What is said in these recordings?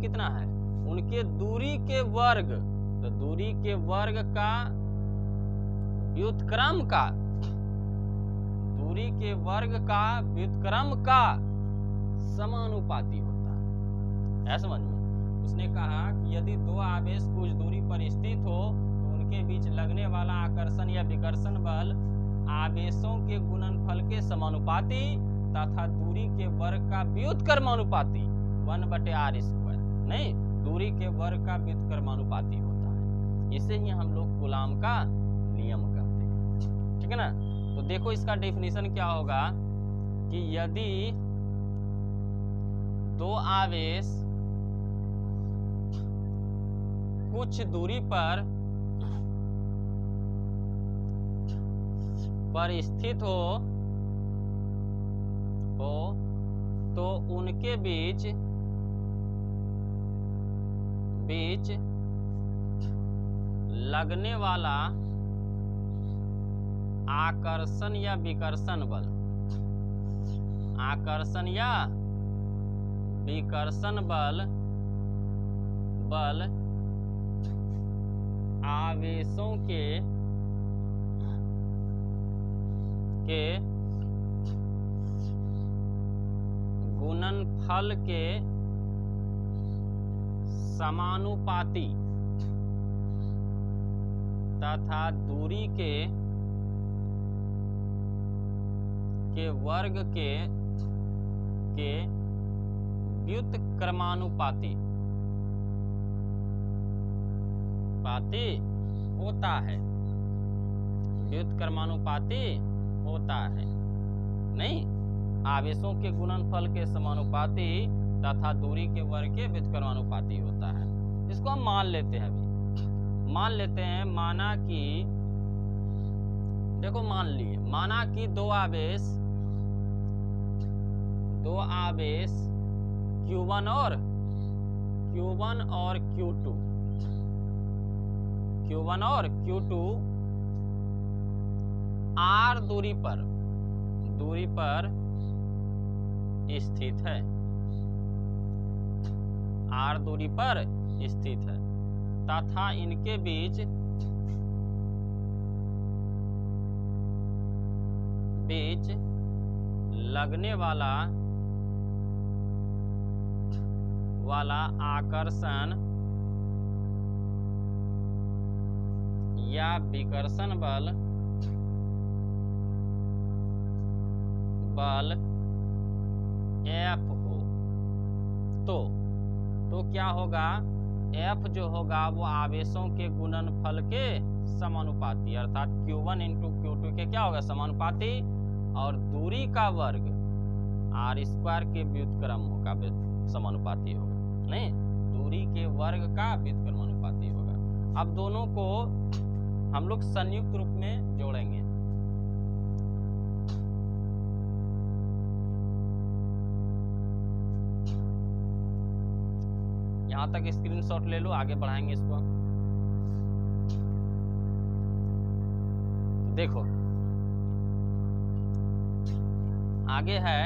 कितना है, उनके दूरी के वर्ग, तो दूरी के वर्ग का व्युत्क्रम का, दूरी के वर्ग का व्युत्क्रम का समानुपाती होता है। समझ में, उसने कहा कि यदि दो आवेश कुछ दूरी पर स्थित हो तो उनके बीच लगने वाला आकर्षण या विकर्षण बल आवेशों के गुणनफल के समानुपाती तथा दूरी के वर्ग का व्युत्क्रमानुपाती 1/r², नहीं, दूरी के वर्ग का व्युत्क्रमानुपाती होता है। इसे ही हम लोग कूलाम का नियम कहते हैं, ठीक है ना। तो देखो इसका डेफिनेशन क्या होगा कि यदि दो आवेश कुछ दूरी पर स्थित हो तो उनके बीच लगने वाला आकर्षण या विकर्षण बल, आकर्षण या विकर्षण बल आवेशों के गुणनफल के समानुपाती तथा दूरी के वर्ग के व्युत्क्रमानुपाती होता है, व्युत्क्रमानुपाती होता है, नहीं, आवेशों के गुणनफल के समानुपाती तथा दूरी के वर्ग के व्युत्क्रमानुपाती होता है। इसको हम मान लेते हैं। अभी मान लेते हैं, माना कि देखो, मान लिए, माना कि दो आवेश Q1 और Q2 R दूरी पर स्थित है, R दूरी पर स्थित है तथा इनके बीच लगने वाला आकर्षण या विकर्षण बल F हो तो क्या होगा, F जो होगा वो आवेशों के गुणनफल के समानुपाती, अर्थात Q1 × Q2 के क्या होगा, समानुपाती, और दूरी का वर्ग R² के व्युत्क्रम का समानुपाती होगा, नहीं, दूरी के वर्ग का व्युत्क्रमानुपाती होगा। अब दोनों को हम लोग संयुक्त रूप में जोड़ेंगे। यहां तक स्क्रीनशॉट ले लो, आगे बढ़ाएंगे इसको। तो देखो आगे है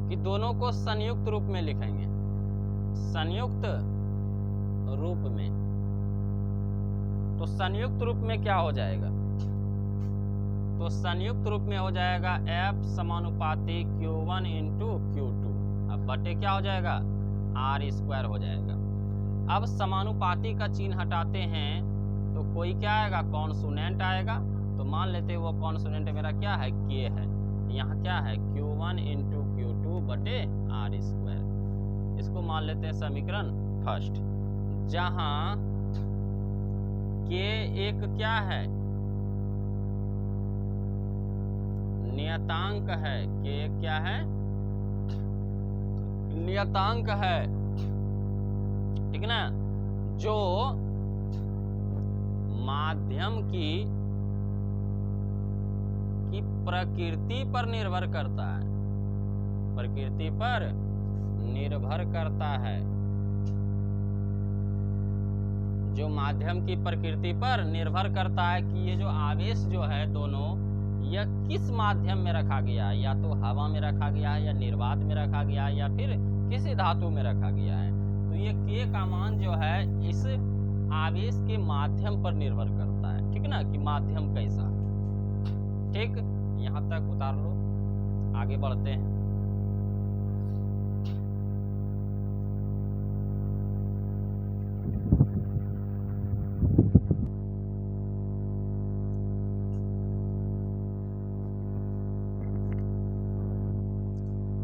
कि दोनों को संयुक्त रूप में लिखेंगे, संयुक्त रूप में। तो संयुक्त रूप में क्या हो जाएगा, तो संयुक्त रूप में हो जाएगा F समानुपाती Q1 × Q2, अब बटे क्या हो जाएगा, R² हो जाएगा। अब समानुपाती का चिन्ह हटाते हैं तो कोई क्या आएगा, कॉन्सोनेंट आएगा। तो मान लेते हैं वो कॉन्सोनेंट मेरा क्या है, K है, यहाँ क्या है, Q1 × Q2 बटे R²। इसको मान लेते हैं समीकरण फर्स्ट, जहां K एक क्या है, नियतांक है, K क्या है, नियतांक है, ठीक ना, जो माध्यम की प्रकृति पर निर्भर करता है, प्रकृति पर निर्भर करता है, जो माध्यम की प्रकृति पर निर्भर करता है कि ये जो आवेश जो है दोनों, यह किस माध्यम में रखा गया है, या तो हवा में रखा गया है, या निर्वात में रखा गया है, या फिर किसी धातु में रखा गया है। तो ये K का मान जो है इस आवेश के माध्यम पर निर्भर करता है, ठीक ना, कि माध्यम कैसा है। ठीक, यहाँ तक उतार लो, आगे बढ़ते हैं।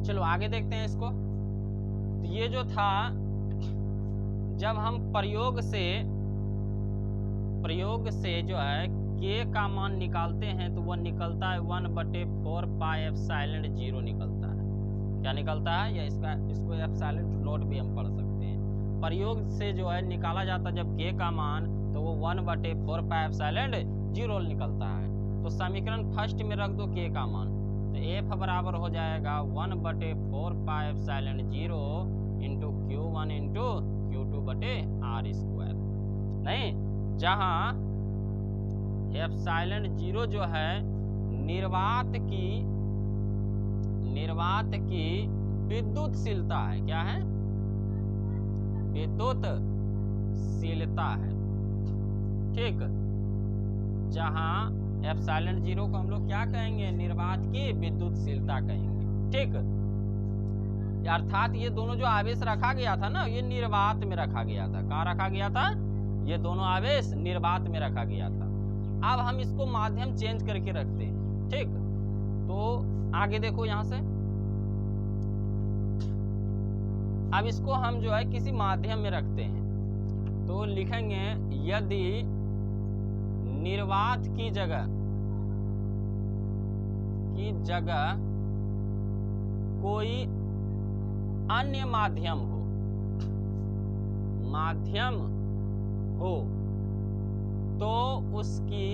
चलो आगे देखते हैं इसको। तो ये जो था, जब हम प्रयोग से जो है K का मान निकालते हैं तो वह निकलता है 1/4 पाई एप्सिलॉन 0 निकलता है। क्या निकलता है, या इसको एप्सिलॉन नोट भी हम पढ़ सकते हैं। प्रयोग से जो है निकाला जाता है जब K का मान, तो वो 1/4 पाई एप्सिलॉन 0 निकलता है। तो समीकरण फर्स्ट में रख दो K का मान, तो F बराबर हो जाएगा 1/4 पाई epsilon 0 into Q1 into Q2/r²। नहीं, जहाँ एप्सिलॉन 0 जो है निर्वात की विद्युतशीलता है। क्या है, विद्युतशीलता है। ठीक, जहाँ एप्सिलॉन 0 को हम लोग क्या कहेंगे, निर्वात की विद्युतशीलता कहेंगे। ठीक, अर्थात ये दोनों जो आवेश रखा गया था ना, ये निर्वात में रखा गया था। कहाँ रखा गया था, ये दोनों आवेश निर्वात में रखा गया था। अब हम इसको माध्यम चेंज करके रखते हैं। ठीक, तो आगे देखो यहां से, अब इसको हम जो है किसी माध्यम में रखते हैं, तो लिखेंगे यदि निर्वात की जगह कोई अन्य माध्यम हो तो उसकी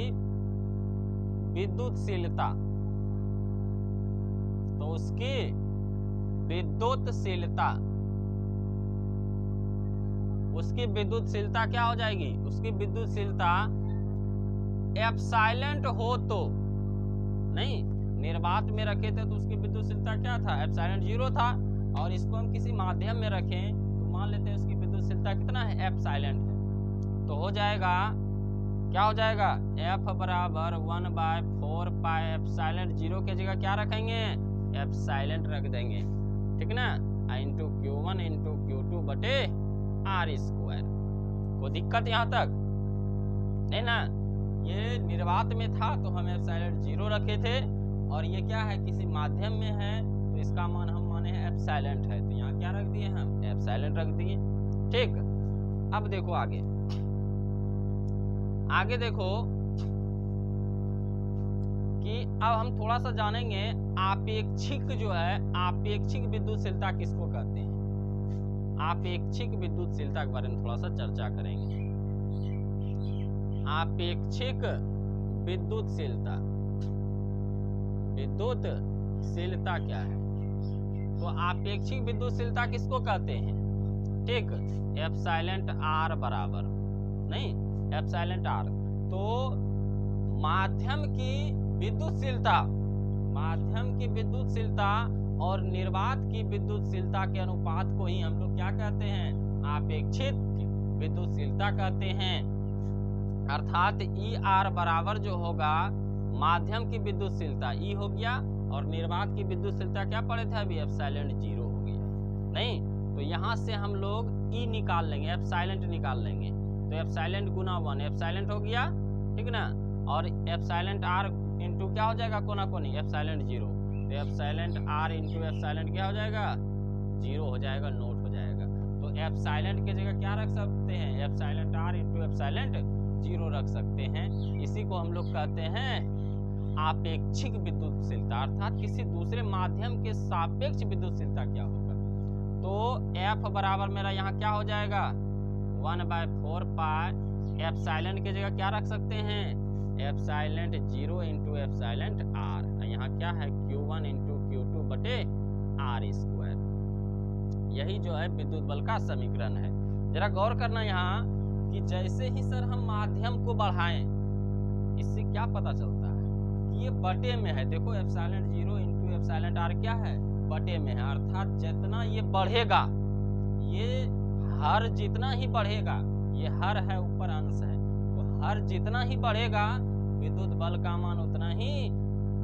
विद्युतशीलता क्या हो जाएगी, उसकी विद्युतशीलता एप्सिलॉन हो तो, नहीं, निर्वात में रखे थे तो उसकी विद्युतशीलता क्या था, एप्सिलॉन 0 था। और इसको हम किसी माध्यम में रखें तो मान लेते हैं उसकी विद्युतशीलता कितना है, एप्सिलॉन है। तो हो जाएगा, क्या हो जाएगा, F बराबर 1/4 पाई एप्सिलॉन 0 के जगह क्या रखेंगे, एप्सिलॉन रख देंगे। ठीक ना, इंटू Q1 इंटू Q2/r²। कोई दिक्कत यहाँ तक नहीं ना। ये निर्वात में था तो हम एप्सिलॉन 0 रखे थे, और ये क्या है, किसी माध्यम में है तो इसका मान हम माने एप्सिलॉन है, तो यहाँ क्या रख दिए, हम एप्सिलॉन रख दिए। ठीक, अब देखो आगे देखो कि अब हम थोड़ा सा जानेंगे आपेक्षिक जो है, आपेक्षिक विद्युतशीलता किसको कहते हैं। आपेक्षिक विद्युतशीलता के बारे में थोड़ा सा चर्चा करेंगे। आपेक्षिक विद्युतशीलता क्या है, तो आपेक्षिक विद्युतशीलता किसको कहते हैं। ठीक, एप्सिलॉन r बराबर, नहीं, एप्सिलॉन r, तो माध्यम की विद्युतशीलता और निर्वात की विद्युतशीलता के अनुपात को ही हम लोग क्या कहते हैं, आपेक्षिक विद्युतशीलता कहते हैं। अर्थात ER बराबर जो होगा माध्यम की विद्युतशीलता E हो गया, और निर्वात की विद्युतशीलता क्या पड़े थे अभी, एप्सिलॉन 0 हो गया। नहीं, तो यहाँ से हम लोग E निकाल लेंगे, एप्सिलॉन निकाल लेंगे, तो एप्सिलॉन गुना 1 एप्सिलॉन हो गया। ठीक ना, और एप्सिलॉन r इंटू क्या हो जाएगा, कोना कोनी एप्सिलॉन 0, तो एप्सिलॉन r इंटू एप्सिलॉन क्या हो जाएगा, 0 हो जाएगा, नोट हो जाएगा। तो एप्सिलॉन की जगह क्या रख सकते हैं, एप्सिलॉन r इंटू एप्सिलॉन 0 रख सकते हैं। इसी को हम लोग कहते हैं आपेक्षिक विद्युतशीलता, अर्थात किसी दूसरे माध्यम के सापेक्ष विद्युतशीलता क्या होगा। तो F बराबर मेरा यहाँ क्या हो जाएगा, 1/4 पाई एप्सिलॉन की जगह क्या रख सकते हैं, एप्सिलॉन 0 इंटू एप्सिलॉन r, यहाँ क्या है Q1 इंटू Q2/r²। यही जो है विद्युत बल का समीकरण है। जरा गौर करना यहाँ कि जैसे ही सर हम माध्यम को बढ़ाएं, इससे क्या पता चलता है कि ये बटे में है। देखो एप्सिलॉन 0 इंटू एप्सिलॉन r क्या है, बटे में है, अर्थात जितना ये बढ़ेगा, ये हर जितना ही बढ़ेगा, ये हर है ऊपर अंश है, तो हर जितना ही बढ़ेगा विद्युत बल का मान उतना ही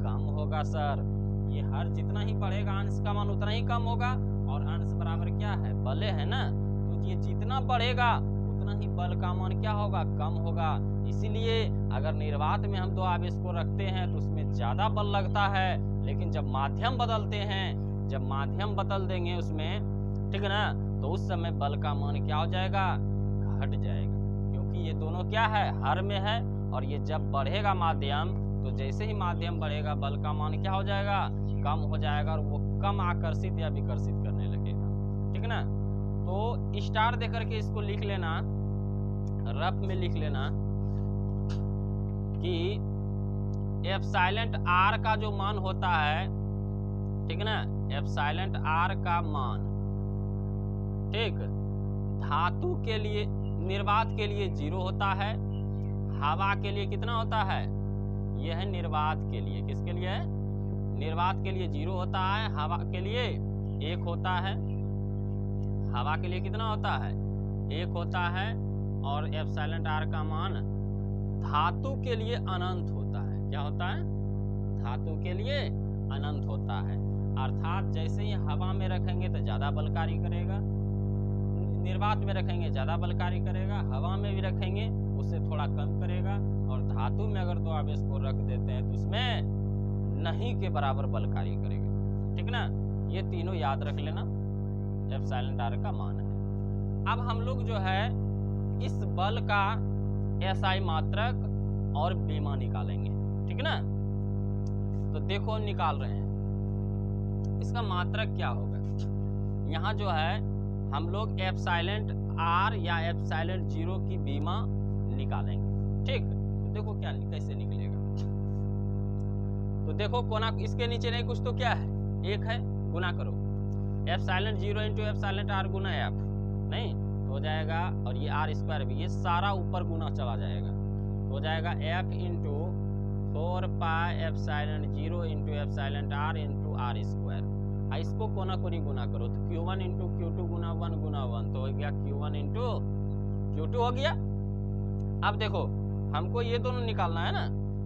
कम होगा सर। ये हर जितना ही बढ़ेगा अंश का मान उतना ही कम होगा, और अंश बराबर क्या है, बले है ना, तो ये जितना बढ़ेगा उतना ही बल का मान क्या होगा, कम होगा। इसीलिए अगर निर्वात में हम दो आवेश को रखते हैं तो उसमें ज्यादा बल लगता है, लेकिन जब माध्यम बदलते हैं, जब माध्यम बदल देंगे उसमें, ठीक है ना, तो उस समय बल का मान क्या हो जाएगा, घट जाएगा, क्योंकि ये दोनों क्या है, हर में है, और ये जब बढ़ेगा माध्यम, तो जैसे ही माध्यम बढ़ेगा बल का मान क्या हो जाएगा, कम हो जाएगा, और वो कम आकर्षित या विकर्षित करने लगेगा, ठीक है ना। तो स्टार देकर के इसको लिख लेना, रफ में लिख लेना कि एप्सिलॉन आर का जो मान होता है, ठीक है ना, एप्सिलॉन आर का मान, ठीक, धातु के लिए, निर्वात के लिए 0 होता है, हवा के लिए कितना होता है, यह है निर्वात के लिए, किसके लिए है, निर्वात के लिए 0 होता है, हवा के लिए 1 होता है, हवा के लिए कितना होता है, 1 होता है, और एप्सिलॉन आर का मान धातु के लिए अनंत होता है, क्या होता है, धातु के लिए अनंत होता है, अर्थात जैसे ही हवा में रखेंगे तो ज्यादा बलकारी करेगा, निर्वात में रखेंगे ज्यादा बलकारी करेगा, हवा में भी रखेंगे उससे थोड़ा कम करेगा, और धातु में अगर दो आवेश को रख देते हैं तो उसमें नहीं के बराबर बलकारी करेगा, ठीक ना। ये तीनों याद रख लेना, एप्सिलॉन आर का मान है। अब हम लोग जो है इस बल का एसआई मात्रक और बीमा निकालेंगे, ठीक ना। तो देखो निकाल रहे हैं, इसका मात्रक क्या होगा, यहाँ जो है हम लोग एप्सिलॉन आर या एप्सिलॉन 0 की बीमा निकालेंगे, ठीक। तो देखो क्या कैसे निकलेगा, तो देखो कोना इसके नीचे नहीं कुछ तो क्या है, 1 है, गुना करो, एप्सिलॉन 0 इंटू एप्सिलॉन आर गुना एफ, नहीं तो हो जाएगा, और ये आर स्क्वायर भी, ये सारा ऊपर गुना चला जाएगा, तो हो जाएगा F into 4 pi epsilon 0 into epsilon r into r square. इसको कोना कोनी गुना करो तो Q1 इंटू Q2 गुना 1 गुना 1, तो हो गया Q1 इंटू Q2 हो गया। अब देखो हमको ये दोनों निकालना है ना,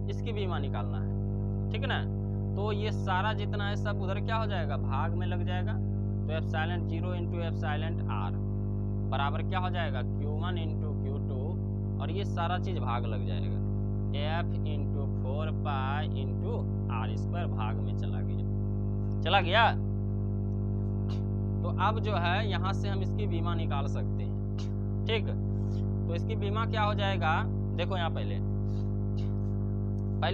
इसकी बीमा निकालना है, ठीक है ना। तो ये सारा जितना है सब उधर क्या हो जाएगा, भाग में लग जाएगा, तो एप्सिलॉन 0 इंटू एप्सिलॉन आर बराबर क्या हो जाएगा, Q1 इंटू Q2, और ये सारा चीज भाग लग जाएगा, F into 4 pi into r square, भाग में चला गया। तो अब जो है यहाँ से हम इसकी बीमा निकाल सकते हैं, ठीक। तो इसकी बीमा क्या हो जाएगा, देखो यहाँ पहले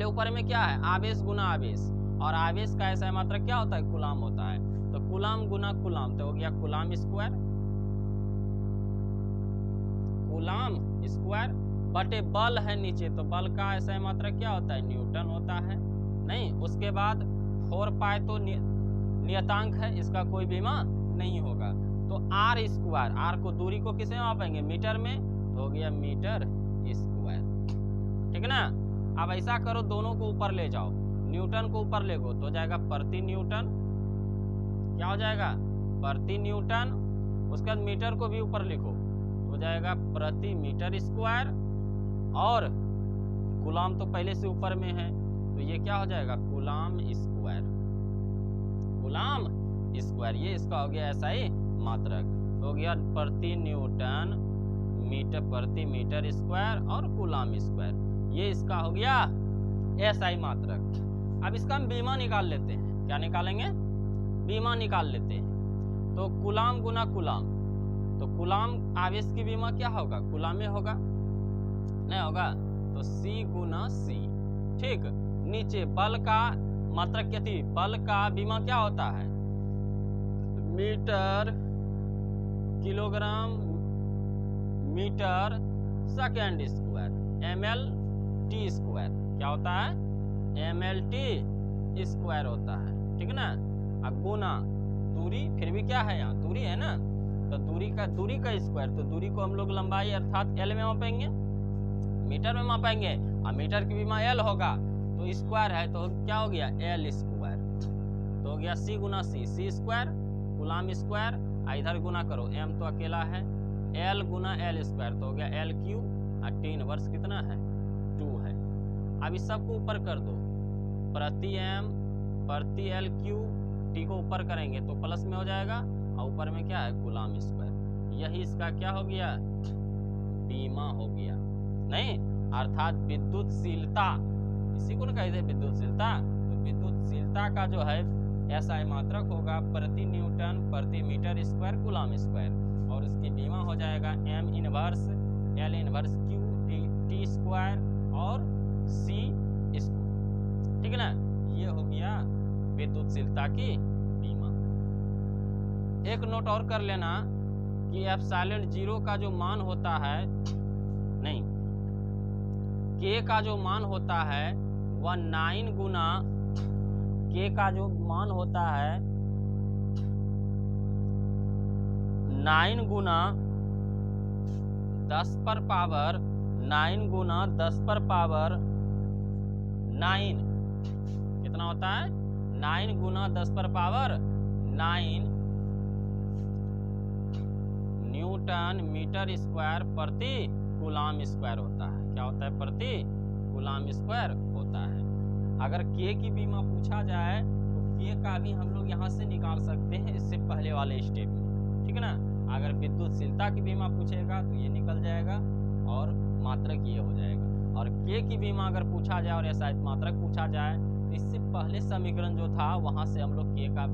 ऊपर में क्या है, आवेश गुना आवेश, और आवेश का ऐसा मात्रक क्या होता है, कूलाम होता है, तो कूलाम गुना कूलाम, तो हो गया कूलाम स्क्वायर, कूलाम स्क्वायर बटे बल है नीचे, तो बल का ऐसा मात्रक क्या होता है, न्यूटन होता है, नहीं। उसके बाद 4 पाई तो नियतांक है, इसका कोई बीमा नहीं होगा, तो आर स्क्वायर, आर को दूरी को किसे मापेंगे, मीटर में, तो हो गया मीटर स्क्वायर, ठीक है ना। अब ऐसा करो दोनों को ऊपर ले जाओ, न्यूटन को ऊपर ले गो तो हो जाएगा प्रति न्यूटन, क्या हो जाएगा, प्रति न्यूटन। उसके बाद मीटर को भी ऊपर लिखो, हो जाएगा प्रति मीटर स्क्वायर, और कूलाम तो पहले से ऊपर में है, तो ये क्या हो जाएगा, कूलाम स्क्वायर, कूलाम स्क्वायर, ये इसका हो गया ऐसा ही मात्रक, हो गया प्रति न्यूटन मीटर प्रति मीटर स्क्वायर और कूलाम स्क्वायर, ये इसका हो गया एसआई मात्रक। अब इसका हम बीमा निकाल लेते हैं, क्या निकालेंगे, बीमा निकाल लेते हैं। तो कूलाम गुना कूलाम, तो कूलाम आवेश की बीमा क्या होगा, कूलाम में होगा, नहीं होगा तो C गुना C, ठीक। नीचे बल का मात्रक क्या थी, बल का बीमा क्या होता है, metre kilogram metre second square, ml t square, क्या होता है, ml t स्क्वायर होता है, ठीक है ना। अब गुना दूरी, फिर भी क्या है यहाँ दूरी है ना, तो दूरी का स्क्वायर, तो दूरी को हम लोग लंबाई अर्थात L में मापेंगे, मीटर में मापेंगे, और मीटर की बीमा L होगा, तो स्क्वायर है तो क्या हो गया L स्क्वायर, तो हो गया c गुना सी, सी स्क्वायर कूलाम स्क्वायर, इधर गुना करो m तो अकेला है, l गुना l स्क्वायर तो हो गया l क्यूब, और टी इनवर्स कितना है 2 है। अब इस सबको ऊपर कर दो, प्रति m प्रति l क्यूब, टी को ऊपर करेंगे तो प्लस में हो जाएगा, और ऊपर में क्या है कूलाम स्क्वायर। यही इसका क्या हो गया बीमा हो गया, नहीं अर्थात विद्युतशीलता, इसी को ना कहते हैं विद्युतशीलता। तो विद्युतशीलता का जो है SI मात्रक होगा प्रति न्यूटन प्रति मीटर स्क्वायर कूलाम स्क्वायर, और इसकी बीमा हो जाएगा m inverse l inverse q T square और c स्क्वायर, ठीक है ना। ये हो गया विद्युतशीलता की बीमा। एक नोट और कर लेना कि एप्सिलॉन 0 का जो मान होता है, नहीं k का जो मान होता है वह 9 गुना, k का जो मान होता है 9 गुना 10 पर पावर 9 गुना 10 पर पावर 9, कितना होता है 9 गुना 10 पर पावर 9 न्यूटन मीटर स्क्वायर प्रति कूलाम स्क्वायर होता है। क्या होता है प्रति कूलाम स्क्वायर होता है। अगर k की बीमा पूछा जाए तो k का भी हम लोग यहाँ से निकाल सकते हैं इससे पहले वाले स्टेप में, ठीक है ना। अगर विद्युतशीलता की बीमा पूछेगा तो ये निकल जाएगा और मात्रक ये हो जाएगा, और k की बीमा अगर पूछा जाए और SI मात्रक पूछा जाए तो इससे पहले समीकरण जो था वहाँ से हम लोग k का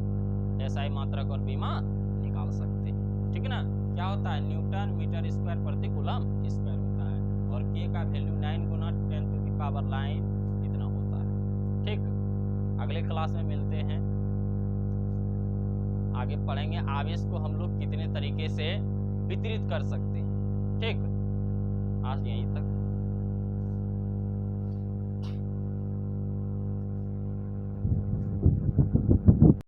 SI मात्रक और बीमा निकाल सकते हैं, ठीक है ना। क्या होता है न्यूटन मीटर स्क्वायर प्रति कूलाम स्क्वायर होता है, और k का वैल्यू 9 गुना 10 टू द पावर 9 इतना होता है, ठीक। अगले क्लास में मिलते हैं, आगे पढ़ेंगे आवेश को हम लोग कितने तरीके से वितरित कर सकते हैं, ठीक। आज यहीं तक।